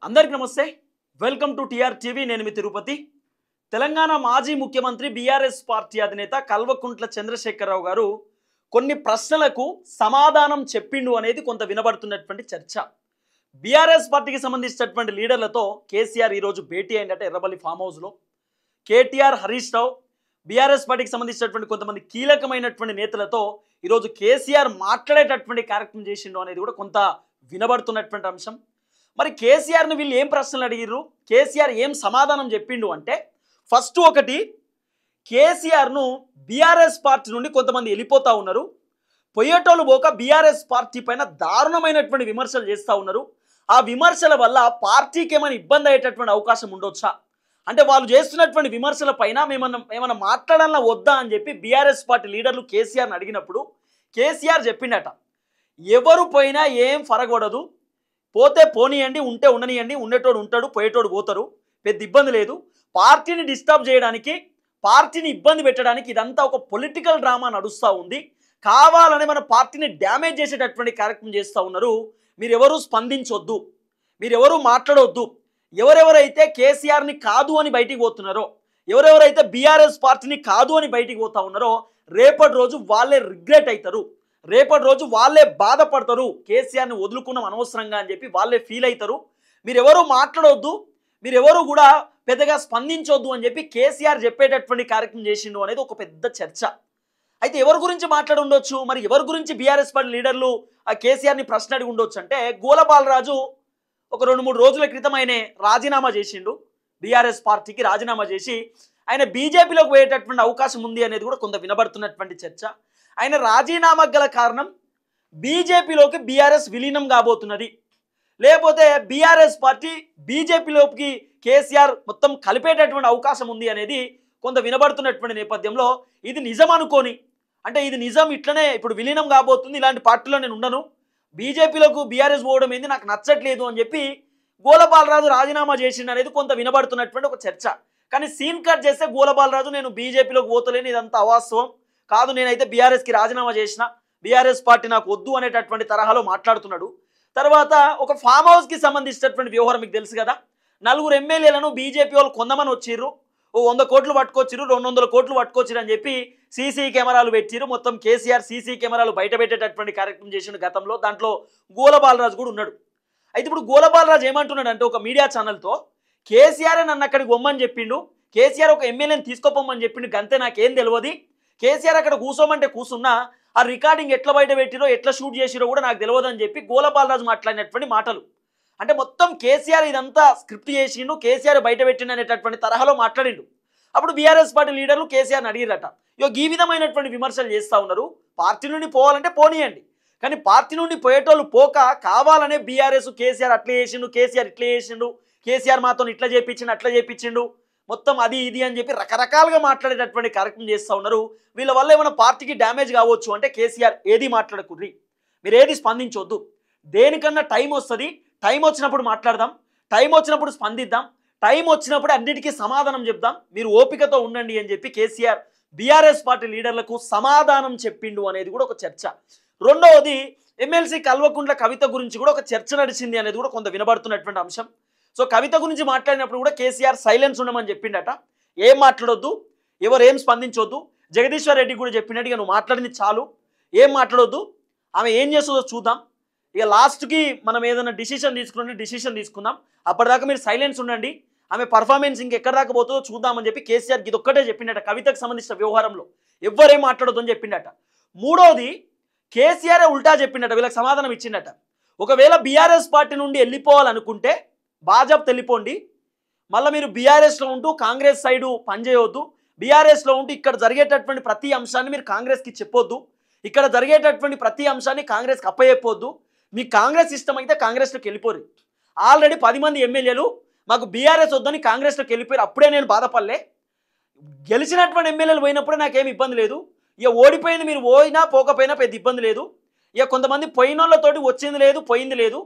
అందరికీ నమస్తే. Welcome to T R TV. నేను మీ తిరుపతి. తెలంగాణ మాజీ ముఖ్యమంత్రి బీఆర్ఎస్ పార్టీ అధినేత కల్వకుంట్ల చంద్రశేఖరరావు గారు కొన్ని ప్రశ్నలకు సమాధానం చెప్పిండు అనేది కొంత వినబడుతున్నటువంటి చర్చ. బీఆర్ఎస్ పార్టీకి సంబంధించినటువంటి లీడర్లతో కేసీఆర్ ఈరోజు భేటీ అయిందట ఎర్రబల్లి ఫామ్ హౌస్లో. కేటీఆర్, హరీష్ రావు, బీఆర్ఎస్ పార్టీకి సంబంధించినటువంటి కొంతమంది కీలకమైనటువంటి నేతలతో ఈరోజు కేసీఆర్ మాట్లాడేటటువంటి కార్యక్రమం చేసిండు అనేది కూడా కొంత వినబడుతున్నటువంటి అంశం. మరి కేసీఆర్ని వీళ్ళు ఏం ప్రశ్నలు అడిగిర్రు, కేసీఆర్ ఏం సమాధానం చెప్పిండు అంటే, ఫస్ట్ ఒకటి, కేసీఆర్ను బీఆర్ఎస్ పార్టీ నుండి కొంతమంది వెళ్ళిపోతూ ఉన్నారు, పొయ్యేటోళ్ళు పోక బీఆర్ఎస్ పార్టీ పైన దారుణమైనటువంటి విమర్శలు చేస్తూ ఉన్నారు. ఆ విమర్శల వల్ల పార్టీకి ఏమైనా ఇబ్బంది అయ్యేటటువంటి అవకాశం ఉండొచ్చా అంటే, వాళ్ళు చేస్తున్నటువంటి విమర్శల పైన ఏమన్నా మాట్లాడాలా వద్దా అని చెప్పి బీఆర్ఎస్ పార్టీ లీడర్లు కేసీఆర్ని అడిగినప్పుడు కేసీఆర్ చెప్పిండట, ఎవరు పోయినా ఏం ఫరగొడదు, పోతే పోనీయండి, ఉంటే ఉండనియండి, ఉండేటోడు ఉంటాడు, పోయేటోడు పోతారు, పెద్ద ఇబ్బంది లేదు. పార్టీని డిస్టర్బ్ చేయడానికి, పార్టీని ఇబ్బంది పెట్టడానికి ఇదంతా ఒక పొలిటికల్ డ్రామా నడుస్తూ ఉంది. కావాలని మన పార్టీని డ్యామేజ్ చేసేటటువంటి కార్యక్రమం చేస్తూ ఉన్నారు. మీరెవరూ స్పందించొద్దు, మీరెవరూ మాట్లాడొద్దు. ఎవరెవరైతే కేసీఆర్ని కాదు అని బయటికి పోతున్నారో, ఎవరెవరైతే బీఆర్ఎస్ పార్టీని కాదు అని బయటికి పోతా ఉన్నారో, రేపటి రోజు వాళ్ళే రిగ్రెట్ అవుతారు, రేపటి రోజు వాళ్ళే బాధపడతారు. కేసీఆర్ని వదులుకున్నాం అనవసరంగా అని చెప్పి వాళ్ళే ఫీల్ అవుతారు. మీరెవరూ మాట్లాడొద్దు, మీరెవరూ కూడా పెద్దగా స్పందించొద్దు అని చెప్పి కేసీఆర్ చెప్పేటటువంటి కార్యక్రమం చేసిండు అనేది ఒక పెద్ద చర్చ. అయితే ఎవరి గురించి మాట్లాడి ఉండొచ్చు, మరి ఎవరి గురించి బీఆర్ఎస్ పార్టీ లీడర్లు ఆ కేసీఆర్ని ప్రశ్న అడిగి ఉండొచ్చు అంటే, గోలబాలరాజు ఒక 2-3 రోజుల క్రితం ఆయన రాజీనామా చేసిండు, బీఆర్ఎస్ పార్టీకి రాజీనామా చేసి ఆయన బీజేపీలోకి పోయేటటువంటి అవకాశం ఉంది అనేది కూడా కొంత వినబడుతున్నటువంటి చర్చ. ఆయన రాజీనామాకు గల కారణం బీజేపీలోకి బీఆర్ఎస్ విలీనం కాబోతున్నది, లేకపోతే బీఆర్ఎస్ పార్టీ బీజేపీలోకి కేసీఆర్ మొత్తం కలిపేటటువంటి అవకాశం ఉంది అనేది కొంత వినబడుతున్నటువంటి నేపథ్యంలో, ఇది నిజం అనుకోని, అంటే ఇది నిజం, ఇట్లనే ఇప్పుడు విలీనం కాబోతుంది, ఇలాంటి పార్టీలో నేను ఉండను, బీజేపీలోకి బీఆర్ఎస్ పోవడం ఏంది నాకు నచ్చట్లేదు అని చెప్పి గోలబాలరాజు రాజీనామా చేసిండు అనేది కొంత వినబడుతున్నటువంటి ఒక చర్చ. కానీ సీన్ కట్ చేస్తే గోలబాలరాజు నేను బీజేపీలోకి పోతలేను, ఇదంతా అవాస్తవం కాదు, నేనైతే బీఆర్ఎస్కి రాజీనామా చేసిన, బీఆర్ఎస్ పార్టీ నాకు వద్దు అనేటటువంటి తరహాలో మాట్లాడుతున్నాడు. తర్వాత ఒక ఫామ్ హౌస్కి సంబంధించినటువంటి వ్యవహారం మీకు తెలుసు కదా, 4 ఎమ్మెల్యేలను బీజేపీ వాళ్ళు కొందమని వచ్చిర్రు, 100 కోట్లు పట్టుకొచ్చిర్రు, 200 కోట్లు పట్టుకొచ్చిర్రు అని చెప్పి సీసీ కెమెరాలు పెట్టిర్రు. మొత్తం కేసీఆర్ సీసీ కెమెరాలు బయట పెట్టేటటువంటి కార్యక్రమం చేసిండు గతంలో, దాంట్లో గోలబాలరాజు కూడా ఉన్నాడు. అయితే ఇప్పుడు గోలబాలరాజు ఏమంటున్నాడు అంటే, ఒక మీడియా ఛానల్తో కేసీఆర్ నన్ను అక్కడికి పొమ్మని చెప్పిండు, కేసీఆర్ ఒక ఎమ్మెల్యేని తీసుకోపోమని చెప్పిండు, గంతే, నాకేం తెలియదు, కేసీఆర్ అక్కడ కూర్చోమంటే కూర్చున్నా, ఆ రికార్డింగ్ ఎట్లా బయట పెట్టిరో ఎట్లా షూట్ చేసిరో కూడా నాకు తెలియదు అని చెప్పి గోలబాలరాజు మాట్లాడినటువంటి మాటలు. అంటే మొత్తం కేసీఆర్ ఇదంతా స్క్రిప్ట్ చేసిండు, కేసీఆర్ బయట పెట్టిండు అనేటటువంటి తరహాలో మాట్లాడిండు. అప్పుడు బీఆర్ఎస్ పార్టీ లీడర్లు కేసీఆర్ని అడిగిరట, ఈ విధమైనటువంటి విమర్శలు చేస్తూ ఉన్నారు, పార్టీ నుండి పోవాలంటే పోనీయండి, కానీ పార్టీ నుండి పోయేటోళ్ళు పోక కావాలనే బీఆర్ఎస్ కేసీఆర్ అట్లా చేసిండు, కేసీఆర్ ఇట్లా చేసిండు, కేసీఆర్ మాతో ఇట్లా చేయించిండు, అట్లా చేయించిండు, మొత్తం అది ఇది అని చెప్పి రకరకాలుగా మాట్లాడేటటువంటి కార్యక్రమం చేస్తూ ఉన్నారు. వీళ్ళ వల్ల ఏమైనా పార్టీకి డ్యామేజ్ కావచ్చు అంటే, కేసీఆర్ ఏది మాట్లాడకుర్రి, మీరు ఏది స్పందించొద్దు, దేనికన్నా టైం వస్తుంది, టైం వచ్చినప్పుడు మాట్లాడదాం, టైం వచ్చినప్పుడు స్పందిద్దాం, టైం వచ్చినప్పుడు అన్నిటికీ సమాధానం చెప్దాం, మీరు ఓపికతో ఉండండి అని చెప్పి కేసీఆర్ బీఆర్ఎస్ పార్టీ లీడర్లకు సమాధానం చెప్పిండు అనేది కూడా ఒక చర్చ. రెండవది, ఎమ్మెల్సీ కల్వకుంట్ల కవిత గురించి కూడా ఒక చర్చ నడిచింది అనేది కూడా కొంత వినబడుతున్నటువంటి అంశం. సో కవిత గురించి మాట్లాడినప్పుడు కూడా కేసీఆర్ సైలెన్స్ ఉండమని చెప్పిండట, ఏం మాట్లాడొద్దు, ఎవరేం స్పందించొద్దు. జగదీశ్వర్ రెడ్డి కూడా చెప్పినట్టు, ఇక నువ్వు మాట్లాడింది చాలు, ఏం మాట్లాడొద్దు, ఆమె ఏం చేస్తుందో చూద్దాం, ఇక లాస్ట్కి మనం ఏదైనా డిసిషన్ తీసుకుందాం, అప్పటిదాకా మీరు సైలెన్స్ ఉండండి, ఆమె పర్ఫార్మెన్స్ ఇంకెక్కడ దాకా పోతుందో చూద్దామని చెప్పి కేసీఆర్ ఇది ఒక్కటే చెప్పిండట. కవితకు సంబంధించిన వ్యవహారంలో ఎవ్వరేం మాట్లాడొద్దు అని చెప్పిండట. మూడోది, కేసీఆర్ ఉల్టా చెప్పిండట, వీళ్ళకి సమాధానం ఇచ్చిండట, ఒకవేళ బీఆర్ఎస్ పార్టీ నుండి వెళ్ళిపోవాలనుకుంటే భాజపా వెళ్ళిపోండి, మళ్ళీ మీరు బీఆర్ఎస్లో ఉంటూ కాంగ్రెస్ సైడు పనిచేయవద్దు, బీఆర్ఎస్లో ఉంటూ ఇక్కడ జరిగేటటువంటి ప్రతి అంశాన్ని మీరు కాంగ్రెస్కి చెప్పొద్దు, ఇక్కడ జరిగేటటువంటి ప్రతి అంశాన్ని కాంగ్రెస్కి అప్పచెప్పొద్దు, మీకు కాంగ్రెస్ ఇష్టం అయితే కాంగ్రెస్లోకి వెళ్ళిపోరు. ఆల్రెడీ 10 మంది ఎమ్మెల్యేలు మాకు బీఆర్ఎస్ వద్దని కాంగ్రెస్లోకి వెళ్ళిపోయారు, అప్పుడే నేను బాధపడలే, గెలిచినటువంటి ఎమ్మెల్యేలు పోయినప్పుడే నాకేం ఇబ్బంది లేదు, ఇక ఓడిపోయింది మీరు పోయినా పోకపోయినా పెద్ద ఇబ్బంది లేదు, ఇక కొంతమంది పోయినోళ్ళతోటి వచ్చింది లేదు పోయింది లేదు,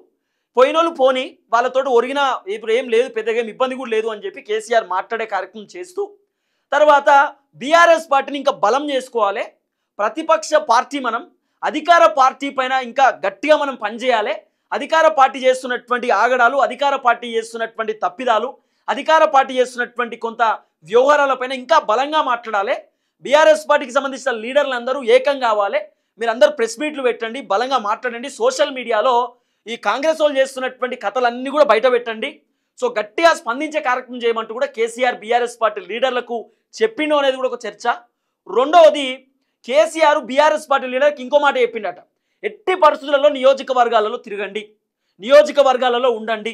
పోయినోళ్ళు పోని వాళ్ళతోటి ఒరిగినా ఇప్పుడు ఏం లేదు, పెద్దగా ఏం ఇబ్బంది కూడా లేదు అని చెప్పి కేసీఆర్ మాట్లాడే కార్యక్రమం చేస్తూ, తర్వాత బీఆర్ఎస్ పార్టీని ఇంకా బలం చేసుకోవాలి, ప్రతిపక్ష పార్టీ మనం, అధికార పార్టీ పైన ఇంకా గట్టిగా మనం పనిచేయాలి, అధికార పార్టీ చేస్తున్నటువంటి ఆగడాలు, అధికార పార్టీ చేస్తున్నటువంటి తప్పిదాలు, అధికార పార్టీ చేస్తున్నటువంటి కొంత వ్యవహారాలపైన ఇంకా బలంగా మాట్లాడాలి. బీఆర్ఎస్ పార్టీకి సంబంధించిన లీడర్లు అందరూ ఏకం కావాలి. మీరందరూ ప్రెస్ మీట్లు పెట్టండి, బలంగా మాట్లాడండి. సోషల్ మీడియాలో ఈ కాంగ్రెస్ వాళ్ళు చేస్తున్నటువంటి కథలన్నీ కూడా బయట పెట్టండి. సో గట్టిగా స్పందించే కార్యక్రమం చేయమంటూ కూడా కేసీఆర్ బీఆర్ఎస్ పార్టీ లీడర్లకు చెప్పిండు అనేది కూడా ఒక చర్చ. రెండవది, కేసీఆర్ బీఆర్ఎస్ పార్టీ లీడర్కి ఇంకో మాట చెప్పిండట. ఎట్టి పరిస్థితులలో నియోజకవర్గాలలో తిరగండి, నియోజకవర్గాలలో ఉండండి.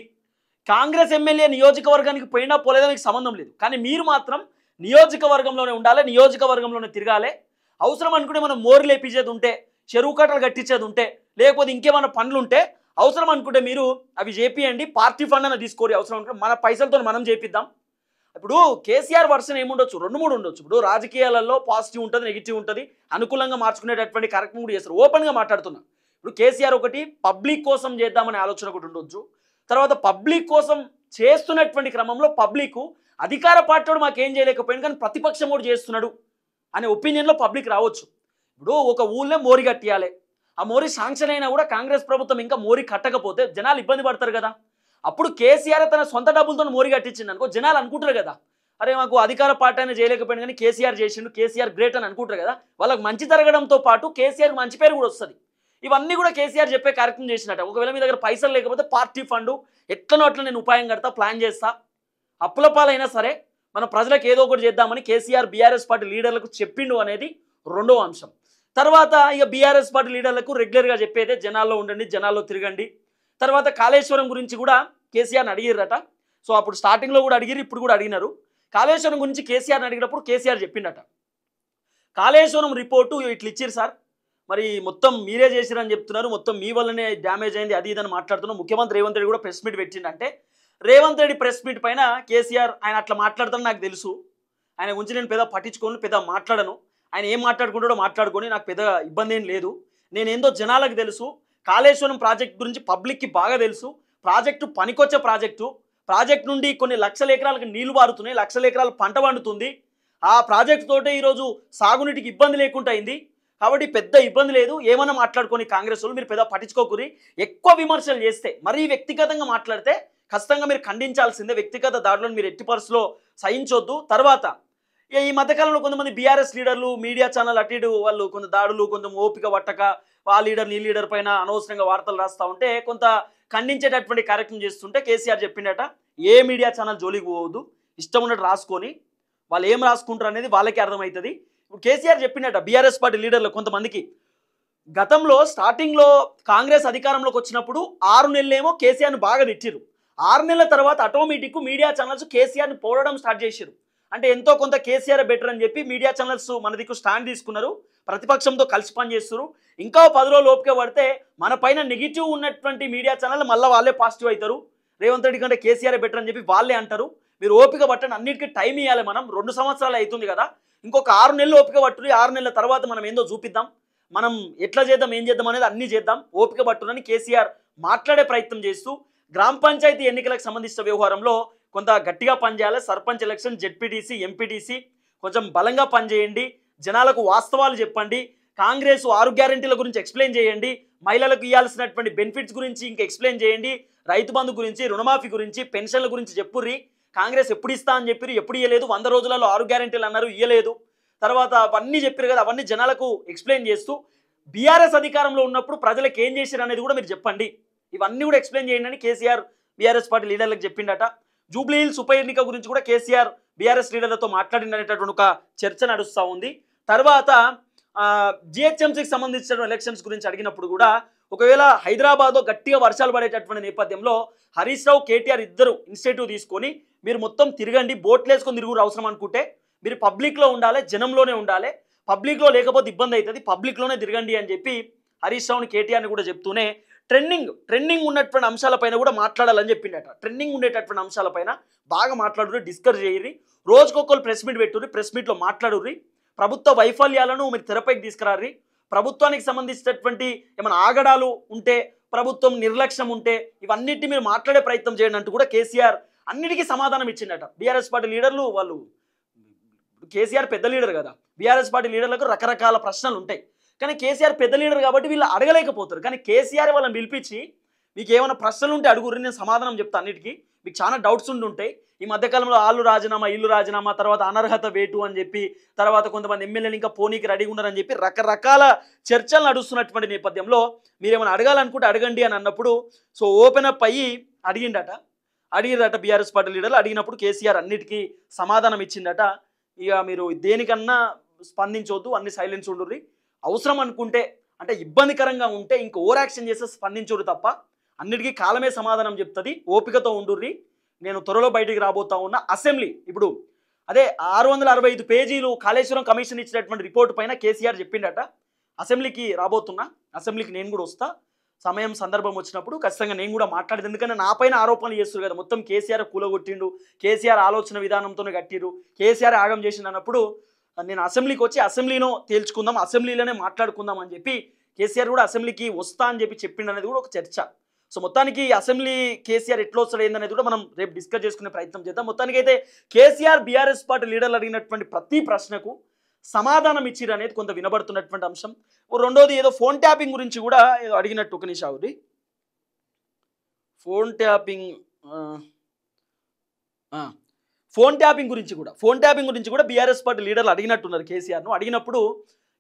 కాంగ్రెస్ ఎమ్మెల్యే నియోజకవర్గానికి పోయినా పోలేదా మీకు సంబంధం లేదు, కానీ మీరు మాత్రం నియోజకవర్గంలోనే ఉండాలి, నియోజకవర్గంలోనే తిరగాలి. అవసరం అనుకుంటే మనం మోరు లేపించేది ఉంటే, చెరువు కట్టలు కట్టించేది ఉంటే, లేకపోతే ఇంకేమైనా పనులు ఉంటే అవసరం అనుకుంటే మీరు అవి చేపియండి. పార్టీ ఫండ్ అన్న తీసుకోరి, అవసరం అనుకుంటే మన పైసలతో మనం చేపిద్దాం. ఇప్పుడు కేసీఆర్ వర్షన్ ఏముండొచ్చు, 2-3 ఉండొచ్చు. ఇప్పుడు రాజకీయాలలో పాజిటివ్ ఉంటుంది, నెగిటివ్ ఉంటుంది, అనుకూలంగా మార్చుకునేటటువంటి కార్యక్రమం కూడా చేస్తారు. ఓపెన్గా మాట్లాడుతున్నా. ఇప్పుడు కేసీఆర్ ఒకటి పబ్లిక్ కోసం చేద్దామనే ఆలోచన ఒకటి ఉండొచ్చు. తర్వాత పబ్లిక్ కోసం చేస్తున్నటువంటి క్రమంలో పబ్లిక్ అధికార పార్టీ మాకేం చేయలేకపోయింది కానీ ప్రతిపక్షం కూడా చేస్తున్నాడు అనే ఒపీనియన్లో పబ్లిక్ రావచ్చు. ఇప్పుడు ఒక ఊళ్ళో మోరి కట్టియాలి, ఆ మోరి శాంక్షన్ అయినా కూడా కాంగ్రెస్ ప్రభుత్వం ఇంకా మోరి కట్టకపోతే జనాలు ఇబ్బంది పడతారు కదా. అప్పుడు కేసీఆర్ తన సొంత డబ్బులతో మోరి కట్టించింది అనుకో, జనాలు అనుకుంటారు కదా, అరే మాకు అధికార పార్టీ అయినా చేయలేకపోయింది కానీ కేసీఆర్ చేసిండు, కేసీఆర్ గ్రేట్ అని అనుకుంటారు కదా. వాళ్ళకి మంచి జరగడంతో పాటు కేసీఆర్ మంచి పేరు కూడా వస్తుంది. ఇవన్నీ కూడా కేసీఆర్ చెప్పే కార్యక్రమం చేసినట్ట. ఒకవేళ మీ దగ్గర పైసలు లేకపోతే పార్టీ ఫండ్ ఎట్లనో అట్లా నేను ఉపాయం కడతా, ప్లాన్ చేస్తా, అప్పుల పాలైనా సరే మన ప్రజలకు ఏదో ఒకటి చేద్దామని కేసీఆర్ బీఆర్ఎస్ పార్టీ లీడర్లకు చెప్పిండు అనేది రెండవ అంశం. తర్వాత ఇక బీఆర్ఎస్ పార్టీ లీడర్లకు రెగ్యులర్గా చెప్పేదే జనాల్లో ఉండండి, జనాల్లో తిరగండి. తర్వాత కాళేశ్వరం గురించి కూడా కేసీఆర్ని అడిగిర్రట. సో అప్పుడు స్టార్టింగ్లో కూడా అడిగిరు, ఇప్పుడు కూడా అడిగినారు. కాళేశ్వరం గురించి కేసీఆర్ని అడిగినప్పుడు కేసీఆర్ చెప్పిండట, కాళేశ్వరం రిపోర్టు ఇట్లా ఇచ్చిరు సార్, మరి మొత్తం మీరే చేసిరని చెప్తున్నారు, మొత్తం మీ వల్లనే డ్యామేజ్ అయింది అది ఇదని మాట్లాడుతున్నాం. ముఖ్యమంత్రి రేవంత్ రెడ్డి కూడా ప్రెస్ మీట్ పెట్టిండంటే, రేవంత్ రెడ్డి ప్రెస్ మీట్ పైన కేసీఆర్ ఆయన అట్లా మాట్లాడతాను నాకు తెలుసు, ఆయన గురించి నేను పెద్ద పట్టించుకోను, పెద్ద మాట్లాడను, ఆయన ఏం మాట్లాడుకుంటాడో మాట్లాడుకొని నాకు పెద్ద ఇబ్బంది ఏం లేదు, నేనేందో జనాలకు తెలుసు, కాళేశ్వరం ప్రాజెక్ట్ గురించి పబ్లిక్కి బాగా తెలుసు, ప్రాజెక్టు పనికొచ్చే ప్రాజెక్ట్ నుండి కొన్ని లక్షల ఎకరాలకు నీళ్లు పారుతున్నాయి, లక్షల ఎకరాలు పంట పండుతుంది, ఆ ప్రాజెక్టు తోటే ఈరోజు సాగునీటికి ఇబ్బంది లేకుండా అయింది, కాబట్టి పెద్ద ఇబ్బంది లేదు, ఏమన్నా మాట్లాడుకొని కాంగ్రెస్ వాళ్ళు మీరు పెద్ద పట్టించుకోకూరి. ఎక్కువ విమర్శలు చేస్తే, మరీ వ్యక్తిగతంగా మాట్లాడితే ఖచ్చితంగా మీరు ఖండించాల్సిందే, వ్యక్తిగత దాడులను మీరు ఎట్టి పరిస్థితుల్లో సహించొద్దు. తర్వాత ఈ మధ్యకాలంలో కొంతమంది బీఆర్ఎస్ లీడర్లు మీడియా ఛానల్ అటు ఇటు వాళ్ళు కొంత దాడులు, కొంచెం ఓపిక పట్టక ఆ లీడర్ ఈ లీడర్ పైన అనవసరంగా వార్తలు రాస్తూ ఉంటే కొంత ఖండించేటటువంటి కార్యక్రమం చేస్తుంటే కేసీఆర్ చెప్పిండట, ఏ మీడియా ఛానల్ జోలికి పోవద్దు, ఇష్టం ఉన్నట్టు రాసుకొని వాళ్ళు ఏం రాసుకుంటారు అనేది వాళ్ళకే అర్థమవుతుంది. ఇప్పుడు కేసీఆర్ చెప్పినట్ట బీఆర్ఎస్ పార్టీ లీడర్లు కొంతమందికి, గతంలో స్టార్టింగ్లో కాంగ్రెస్ అధికారంలోకి వచ్చినప్పుడు 6 నెలలేమో కేసీఆర్ని బాగా తిట్టిరు, 6 నెలల తర్వాత ఆటోమేటిక్ మీడియా ఛానల్స్ కేసీఆర్ని పోవడం స్టార్ట్ చేశారు. అంటే ఎంతో కొంత కేసీఆర్ బెటర్ అని చెప్పి మీడియా ఛానల్స్ మన దిక్కు స్టాండ్ తీసుకున్నారు, ప్రతిపక్షంతో కలిసి పనిచేస్తారు. ఇంకా 10 రోజులు ఓపిక పడితే మన పైన నెగిటివ్ ఉన్నటువంటి మీడియా ఛానల్ మళ్ళీ వాళ్ళే పాజిటివ్ అవుతారు, రేవంత్ రెడ్డి కంటే కేసీఆర్ బెటర్ అని చెప్పి వాళ్ళే అంటారు. మీరు ఓపిక పట్టండి, అన్నిటికీ టైం ఇవ్వాలి, మనం 2 సంవత్సరాలు అవుతుంది కదా, ఇంకొక 6 నెలలు ఓపిక పట్టుని, 6 నెలల తర్వాత మనం ఏందో చూపిద్దాం, మనం ఎట్లా చేద్దాం ఏం చేద్దాం అనేది అన్నీ చేద్దాం, ఓపిక పట్టునని కేసీఆర్ మాట్లాడే ప్రయత్నం చేస్తూ గ్రామ పంచాయతీ ఎన్నికలకు సంబంధించిన వ్యవహారంలో కొంత గట్టిగా పనిచేయాలి, సర్పంచ్ ఎలక్షన్, జెడ్పీటీసీ, ఎంపీటీసీ కొంచెం బలంగా పనిచేయండి, జనాలకు వాస్తవాలు చెప్పండి, కాంగ్రెస్ 6 గ్యారెంటీల గురించి ఎక్స్ప్లెయిన్ చేయండి, మహిళలకు ఇవ్వాల్సినటువంటి బెనిఫిట్స్ గురించి ఇంకా ఎక్స్ప్లెయిన్ చేయండి, రైతు బంధు గురించి, రుణమాఫీ గురించి, పెన్షన్ల గురించి చెప్పుర్రి, కాంగ్రెస్ ఎప్పుడు ఇస్తా అని చెప్పి ఎప్పుడు ఇవ్వలేదు, 100 రోజులలో 6 గ్యారెంటీలు అన్నారు ఇవ్వలేదు, తర్వాత అవన్నీ చెప్పారు కదా, అవన్నీ జనాలకు ఎక్స్ప్లెయిన్ చేస్తూ బీఆర్ఎస్ అధికారంలో ఉన్నప్పుడు ప్రజలకు ఏం చేశారు అనేది కూడా మీరు చెప్పండి, ఇవన్నీ కూడా ఎక్స్ప్లెయిన్ చేయండి అని కేసీఆర్ బీఆర్ఎస్ పార్టీ లీడర్లకు చెప్పిండట. జూబ్లీ హిల్స్ ఉప ఎన్నిక గురించి కూడా కేసీఆర్ బీఆర్ఎస్ లీడర్లతో మాట్లాడినటువంటి ఒక చర్చ నడుస్తూ ఉంది. తర్వాత జిహెచ్ఎంసీకి సంబంధించిన ఎలక్షన్స్ గురించి అడిగినప్పుడు కూడా ఒకవేళ హైదరాబాద్లో గట్టిగా వర్షాలు పడేటటువంటి నేపథ్యంలో హరీష్ రావు, కేటీఆర్ ఇద్దరు ఇనిషియేటివ్ తీసుకొని మీరు మొత్తం తిరగండి, బోట్లు వేసుకొని తిరుగురు అవసరం అనుకుంటే, మీరు పబ్లిక్లో ఉండాలి, జనంలోనే ఉండాలి, పబ్లిక్లో లేకపోతే ఇబ్బంది అవుతుంది, పబ్లిక్లోనే తిరగండి అని చెప్పి హరీష్ రావుని, కేటీఆర్ని కూడా చెప్తూనే ట్రెండింగ్ ఉన్నటువంటి అంశాలపైన కూడా మాట్లాడాలని చెప్పిండట. ట్రెండింగ్ ఉండేటటువంటి అంశాలపైన బాగా మాట్లాడుర్రి, డిస్కస్ చేయర్రి, రోజుకొకరు ప్రెస్ మీట్ పెట్టుర్రి, ప్రెస్ మీట్లో మాట్లాడుర్రి, ప్రభుత్వ వైఫల్యాలను మీరు తెరపైకి తీసుకురారి, ప్రభుత్వానికి సంబంధించినటువంటి ఏమైనా ఆగడాలు ఉంటే, ప్రభుత్వం నిర్లక్ష్యం ఉంటే ఇవన్నిటిని మీరు మాట్లాడే ప్రయత్నం చేయండి అంటూ కూడా కేసీఆర్ అన్నిటికీ సమాధానం ఇచ్చిండట. బీఆర్ఎస్ పార్టీ లీడర్లు వాళ్ళు, కేసీఆర్ పెద్ద లీడర్ కదా, బీఆర్ఎస్ పార్టీ లీడర్లకు రకరకాల ప్రశ్నలు ఉంటాయి, కానీ కేసీఆర్ పెద్ద లీడర్ కాబట్టి వీళ్ళు అడగలేకపోతారు, కానీ కేసీఆర్ వాళ్ళని పిలిపించి మీకు ఏమైనా ప్రశ్నలు ఉంటే అడుగుర్రి, నేను సమాధానం చెప్తాను అన్నిటికీ. మీకు చాలా డౌట్స్ ఉంటుంటాయి. ఈ మధ్యకాలంలో ఆళ్ళు రాజీనామా, ఇల్లు రాజీనామా, తర్వాత అనర్హత వేటు అని చెప్పి, తర్వాత కొంతమంది ఎమ్మెల్యేలు ఇంకా పోనీకి రెడీగా ఉన్నారని చెప్పి రకరకాల చర్చలు నడుస్తున్నటువంటి నేపథ్యంలో మీరేమైనా అడగాలనుకుంటే అడగండి అని అన్నప్పుడు సో ఓపెన్ అప్ అయ్యి అడిగిరట బీఆర్ఎస్ పార్టీ లీడర్లు. అడిగినప్పుడు కేసీఆర్ అన్నిటికీ సమాధానం ఇచ్చిందట. ఇక మీరు దేనికన్నా స్పందించవద్దు, అన్ని సైలెన్స్ ఉండుర్రి, అవసరం అనుకుంటే అంటే ఇబ్బందికరంగా ఉంటే ఇంక ఓవర్ యాక్షన్ చేస్తే స్పందించుడు తప్ప అన్నిటికీ కాలమే సమాధానం చెప్తుంది, ఓపికతో ఉండుర్రి, నేను త్వరలో బయటికి రాబోతా ఉన్న అసెంబ్లీ ఇప్పుడు అదే 665 పేజీలు కాళేశ్వరం కమిషన్ ఇచ్చినటువంటి రిపోర్టు పైన కేసీఆర్ చెప్పిండట అసెంబ్లీకి రాబోతున్నా, అసెంబ్లీకి నేను కూడా వస్తా, సమయం సందర్భం వచ్చినప్పుడు ఖచ్చితంగా నేను కూడా మాట్లాడేది, ఎందుకంటే నా పైన ఆరోపణలు చేస్తారు కదా, మొత్తం కేసీఆర్ కూలగొట్టిండు, కేసీఆర్ ఆలోచన విధానంతోనే కట్టిరు, కేసీఆర్ ఆగం చేసిండు అన్నప్పుడు నేను అసెంబ్లీకి వచ్చి అసెంబ్లీలో తేల్చుకుందాం, అసెంబ్లీలోనే మాట్లాడుకుందాం అని చెప్పి కేసీఆర్ కూడా అసెంబ్లీకి వస్తా అని చెప్పి చెప్పిండు అనేది కూడా ఒక చర్చ. సో మొత్తానికి అసెంబ్లీ కేసీఆర్ ఎట్లా వస్తాడు ఏందనేది కూడా మనం రేపు డిస్కస్ చేసుకునే ప్రయత్నం చేద్దాం. మొత్తానికి అయితే కేసీఆర్ బీఆర్ఎస్ పార్టీ లీడర్లు అడిగినటువంటి ప్రతి ప్రశ్నకు సమాధానం ఇచ్చిరు అనేది కొంత వినబడుతున్నటువంటి అంశం. రెండోది ఏదో ఫోన్ ట్యాపింగ్ గురించి కూడా ఏదో అడిగినట్టు ఒక నిమిషం అవుది. ఫోన్ ట్యాపింగ్ గురించి కూడా బీఆర్ఎస్ పార్టీ లీడర్లు అడిగినట్టున్నారు కేసీఆర్ను. అడిగినప్పుడు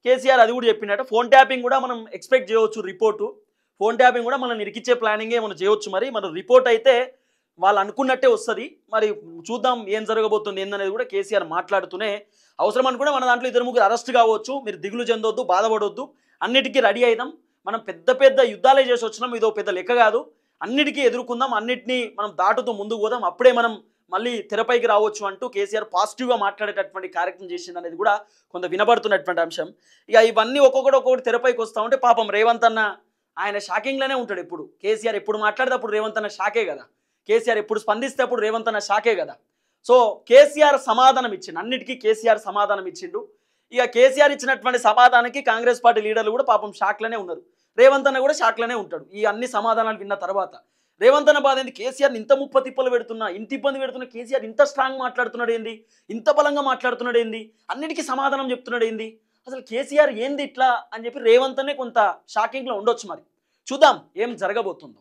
కేసీఆర్ అది కూడా చెప్పినట్టు ఫోన్ ట్యాపింగ్ కూడా మనం ఎక్స్పెక్ట్ చేయవచ్చు, రిపోర్టు ఫోన్ ట్యాపింగ్ కూడా మనం ఇరికిచ్చే ప్లానింగే మనం చేయవచ్చు, మరి మన రిపోర్ట్ అయితే వాళ్ళు అనుకున్నట్టే వస్తుంది, మరి చూద్దాం ఏం జరగబోతుంది ఏందనేది కూడా కేసీఆర్ మాట్లాడుతూనే అవసరం అనుకుంటే మన దాంట్లో 2-3 అరెస్ట్ కావచ్చు, మీరు దిగులు చెందొద్దు, బాధపడొద్దు, అన్నిటికీ రెడీ అయిదాం, మనం పెద్ద పెద్ద యుద్ధాలే చేసి వచ్చినాం, ఇదో పెద్ద లెక్క కాదు, అన్నిటికీ ఎదుర్కొందాం, అన్నిటినీ మనం దాటుతూ ముందుకు పోదాం, అప్పుడే మనం మళ్ళీ తెరపైకి రావచ్చు అంటూ కేసీఆర్ పాజిటివ్గా మాట్లాడేటటువంటి కార్యక్రమం చేసింది అనేది కూడా కొంత వినబడుతున్నటువంటి అంశం. ఇక ఇవన్నీ ఒక్కొక్కటి తెరపైకి వస్తూ ఉంటే పాపం రేవంత్ అన్న ఆయన షాకింగ్లోనే ఉంటాడు. ఎప్పుడు కేసీఆర్ ఎప్పుడు మాట్లాడితే అప్పుడు రేవంత్ అన్న షాకే కదా, కేసీఆర్ ఎప్పుడు స్పందిస్తే అప్పుడు రేవంత్ అన్న షాకే కదా. సో కేసీఆర్ సమాధానం ఇచ్చిండు, అన్నిటికీ కేసీఆర్ సమాధానం ఇచ్చిండు. ఇక కేసీఆర్ ఇచ్చినటువంటి సమాధానానికి కాంగ్రెస్ పార్టీ లీడర్లు కూడా పాపం షాక్లోనే ఉన్నారు, రేవంత్ అన్న కూడా షాక్లోనే ఉంటాడు. ఈ అన్ని సమాధానాలు విన్న తర్వాత రేవంత్ అన్న బాధ ఏంది, కేసీఆర్ ఇంత తిప్పలు పెడుతున్నా, ఇంత ఇబ్బంది పెడుతున్నా, కేసీఆర్ ఇంత స్ట్రాంగ్ మాట్లాడుతున్నాడు ఏంది, ఇంత బలంగా మాట్లాడుతున్నాడు ఏంది, అన్నిటికీ సమాధానం చెప్తున్నాడు ఏంది, అసలు కేసీఆర్ ఏంది ఇట్లా అని చెప్పి రేవంత్ అనే కొంత షాకింగ్లో ఉండొచ్చు. మరి చూద్దాం ఏం జరగబోతుందో.